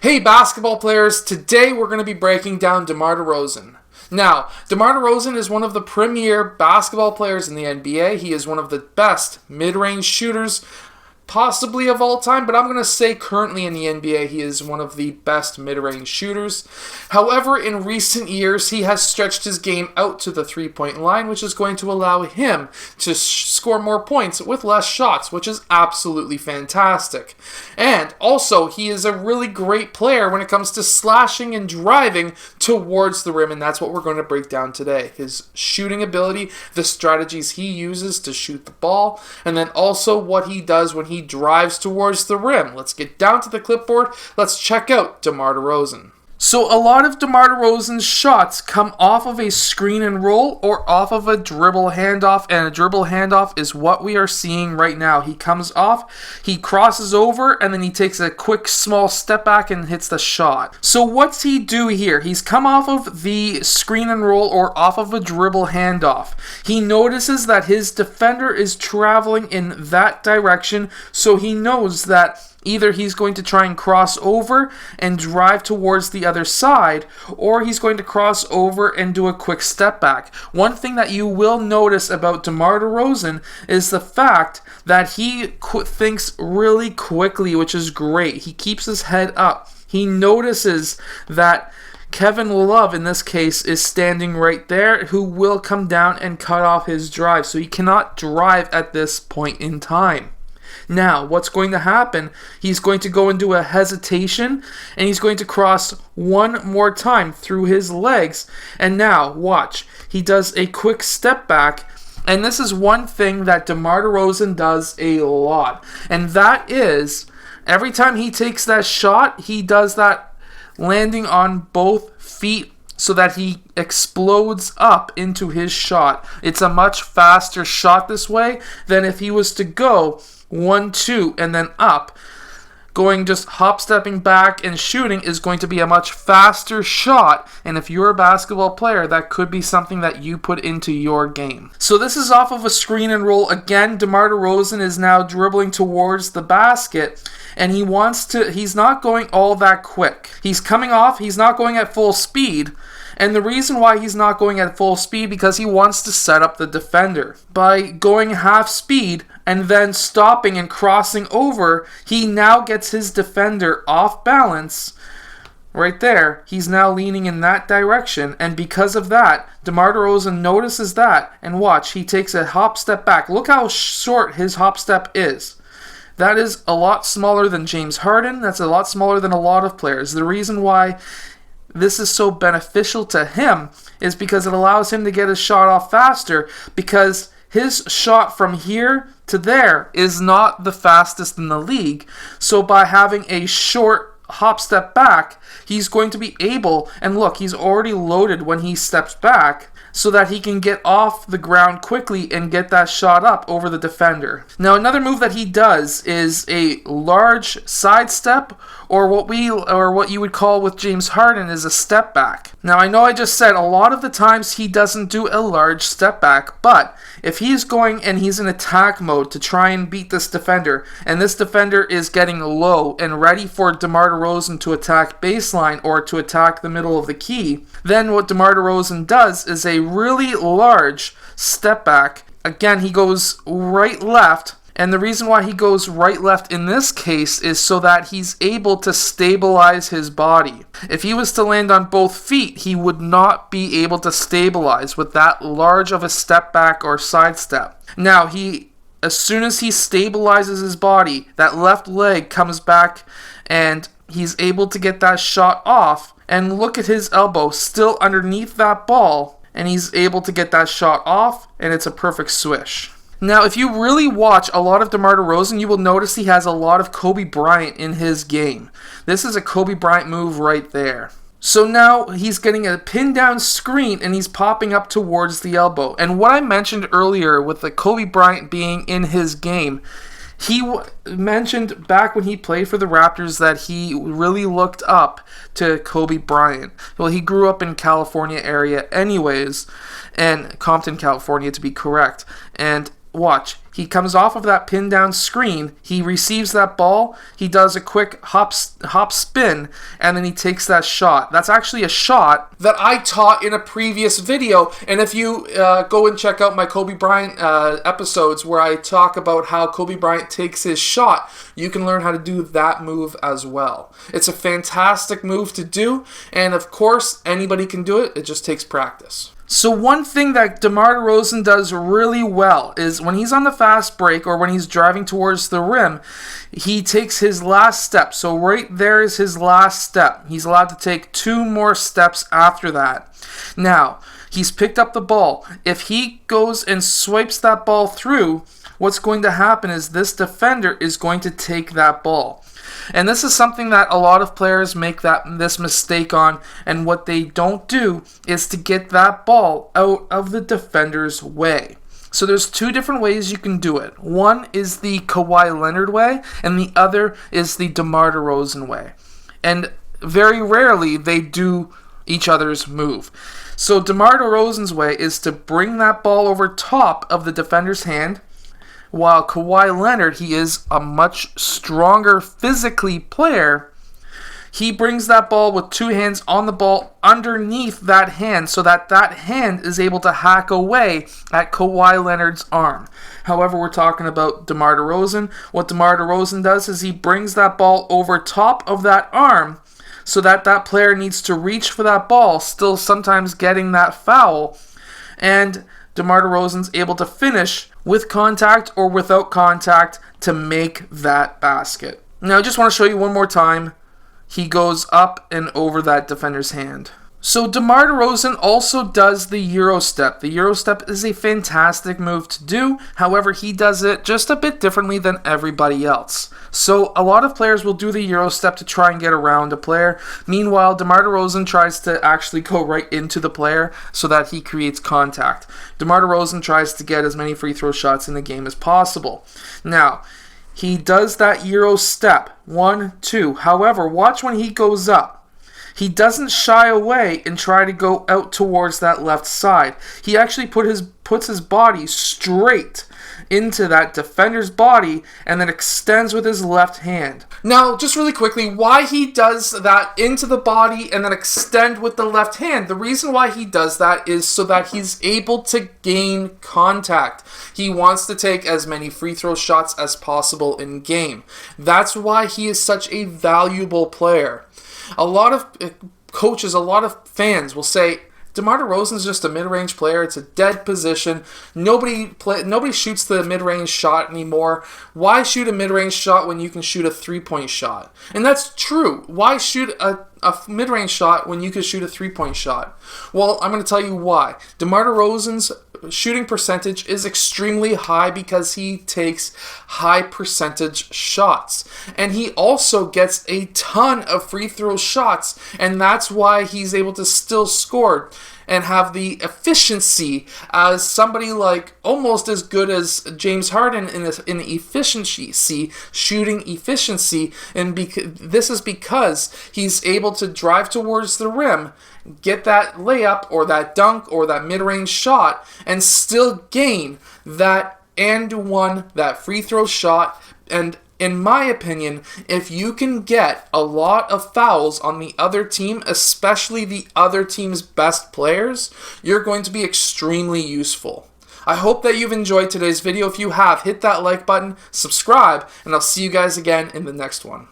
Hey basketball players, today we're going to be breaking down Demar Derozan. Now, Demar Derozan is one of the premier basketball players in the NBA. He is one of the best mid-range shooters possibly of all time, but I'm going to say currently in the NBA he is one of the best mid-range shooters. However, in recent years he has stretched his game out to the three-point line, which is going to allow him to score more points with less shots, which is absolutely fantastic. And also, he is a really great player when it comes to slashing and driving towards the rim, and that's what we're going to break down today. His shooting ability, the strategies he uses to shoot the ball, and then also what he does when he drives towards the rim. Let's get down to the clipboard. Let's check out Demar Derozan. So a lot of Demar Derozan's shots come off of a screen and roll or off of a dribble handoff, and a dribble handoff is what we are seeing right now. He comes off, he crosses over, and then he takes a quick small step back and hits the shot. So what's he do here? He's come off of the screen and roll or off of a dribble handoff. He notices that his defender is traveling in that direction, so he knows that either he's going to try and cross over and drive towards the other side, or he's going to cross over and do a quick step back. One thing that you will notice about Demar Derozan is the fact that he thinks really quickly, which is great. He keeps his head up. He notices that Kevin Love, in this case, is standing right there, who will come down and cut off his drive, so he cannot drive at this point in time. Now, what's going to happen? He's going to go into a hesitation, and he's going to cross one more time through his legs. And now, watch. He does a quick step back, and this is one thing that Demar Derozan does a lot. And that is, every time he takes that shot, he does that landing on both feet so that he explodes up into his shot. It's a much faster shot this way than if he was to go 1-2 and then up. Going just hop-stepping back and shooting is going to be a much faster shot, and if you're a basketball player, that could be something that you put into your game. So this is off of a screen and roll. Again, Demar Derozan is now dribbling towards the basket, and he's not going all that quick. He's coming off, he's not going at full speed. And the reason why he's not going at full speed, because he wants to set up the defender. By going half speed and then stopping and crossing over, he now gets his defender off balance. Right there, he's now leaning in that direction, and because of that, Demar Derozan notices that, and watch, he takes a hop step back. Look how short his hop step is. That is a lot smaller than James Harden. That's a lot smaller than a lot of players. The reason why this is so beneficial to him is because it allows him to get his shot off faster, because his shot from here to there is not the fastest in the league. So by having a short hop step back, he's going to be able, and look, he's already loaded when he steps back, so that he can get off the ground quickly and get that shot up over the defender. Now, another move that he does is a large sidestep, or what you would call with James Harden is a step back. Now, I know I just said a lot of the times he doesn't do a large step back, but if he's going and he's in attack mode to try and beat this defender, and this defender is getting low and ready for Demar Derozan to attack baseline or to attack the middle of the key, then what Demar Derozan does is a really large step back. Again, he goes right left, and the reason why he goes right left in this case is so that he's able to stabilize his body. If he was to land on both feet, he would not be able to stabilize with that large of a step back or sidestep. Now, as soon as he stabilizes his body, that left leg comes back and he's able to get that shot off, and look at his elbow still underneath that ball, and he's able to get that shot off, and it's a perfect swish. Now, if you really watch a lot of Demar Derozan, you will notice he has a lot of Kobe Bryant in his game. This is a Kobe Bryant move right there. So now he's getting a pin down screen and he's popping up towards the elbow. And what I mentioned earlier with the Kobe Bryant being in his game, he mentioned back when he played for the Raptors that he really looked up to Kobe Bryant. Well, he grew up in California area anyways, and Compton, California to be correct. And watch. He comes off of that pin down screen. He receives that ball. He does a quick hop spin, and then he takes that shot. That's actually a shot that I taught in a previous video. And if you go and check out my Kobe Bryant episodes where I talk about how Kobe Bryant takes his shot, you can learn how to do that move as well. It's a fantastic move to do, and of course, anybody can do it. It just takes practice. So one thing that Demar Derozan does really well is when he's on the fast break or when he's driving towards the rim, he takes his last step. So right there is his last step. He's allowed to take 2 more steps after that. Now, he's picked up the ball. If he goes and swipes that ball through, what's going to happen is this defender is going to take that ball. And this is something that a lot of players make this mistake on, and what they don't do is to get that ball out of the defender's way. So there's 2 different ways you can do it. One is the Kawhi Leonard way, and the other is the DeMar DeRozan way. And very rarely they do each other's move. So DeMar DeRozan's way is to bring that ball over top of the defender's hand, while Kawhi Leonard, he is a much stronger physically player. He brings that ball with 2 hands on the ball underneath that hand so that that hand is able to hack away at Kawhi Leonard's arm. However, we're talking about DeMar DeRozan. What DeMar DeRozan does is he brings that ball over top of that arm so that that player needs to reach for that ball, still sometimes getting that foul. And DeMar DeRozan's able to finish with contact or without contact to make that basket. Now I just want to show you one more time. He goes up and over that defender's hand. So DeMar DeRozan also does the Euro step. The Euro step is a fantastic move to do. However, he does it just a bit differently than everybody else. So a lot of players will do the Euro step to try and get around a player. Meanwhile, DeMar DeRozan tries to actually go right into the player so that he creates contact. DeMar DeRozan tries to get as many free throw shots in the game as possible. Now, he does that Euro step. 1, 2. However, watch when he goes up. He doesn't shy away and try to go out towards that left side. He actually puts his body straight into that defender's body and then extends with his left hand. Now, just really quickly, why he does that into the body and then extend with the left hand. The reason why he does that is so that he's able to gain contact. He wants to take as many free throw shots as possible in game. That's why he is such a valuable player. A lot of coaches, a lot of fans will say, DeMar DeRozan is just a mid-range player. It's a dead position. Nobody shoots the mid-range shot anymore. Why shoot a mid-range shot when you can shoot a three-point shot? And that's true. Why shoot a mid-range shot when you can shoot a three-point shot? Well, I'm going to tell you why. DeMar DeRozan's shooting percentage is extremely high because he takes high percentage shots. And he also gets a ton of free throw shots, and that's why he's able to still score and have the efficiency as somebody like almost as good as James Harden in efficiency, shooting efficiency, and this is because he's able to drive towards the rim, get that layup or that dunk or that mid-range shot, and still gain that and one, that free throw shot. And in my opinion, if you can get a lot of fouls on the other team, especially the other team's best players, you're going to be extremely useful. I hope that you've enjoyed today's video. If you have, hit that like button, subscribe, and I'll see you guys again in the next one.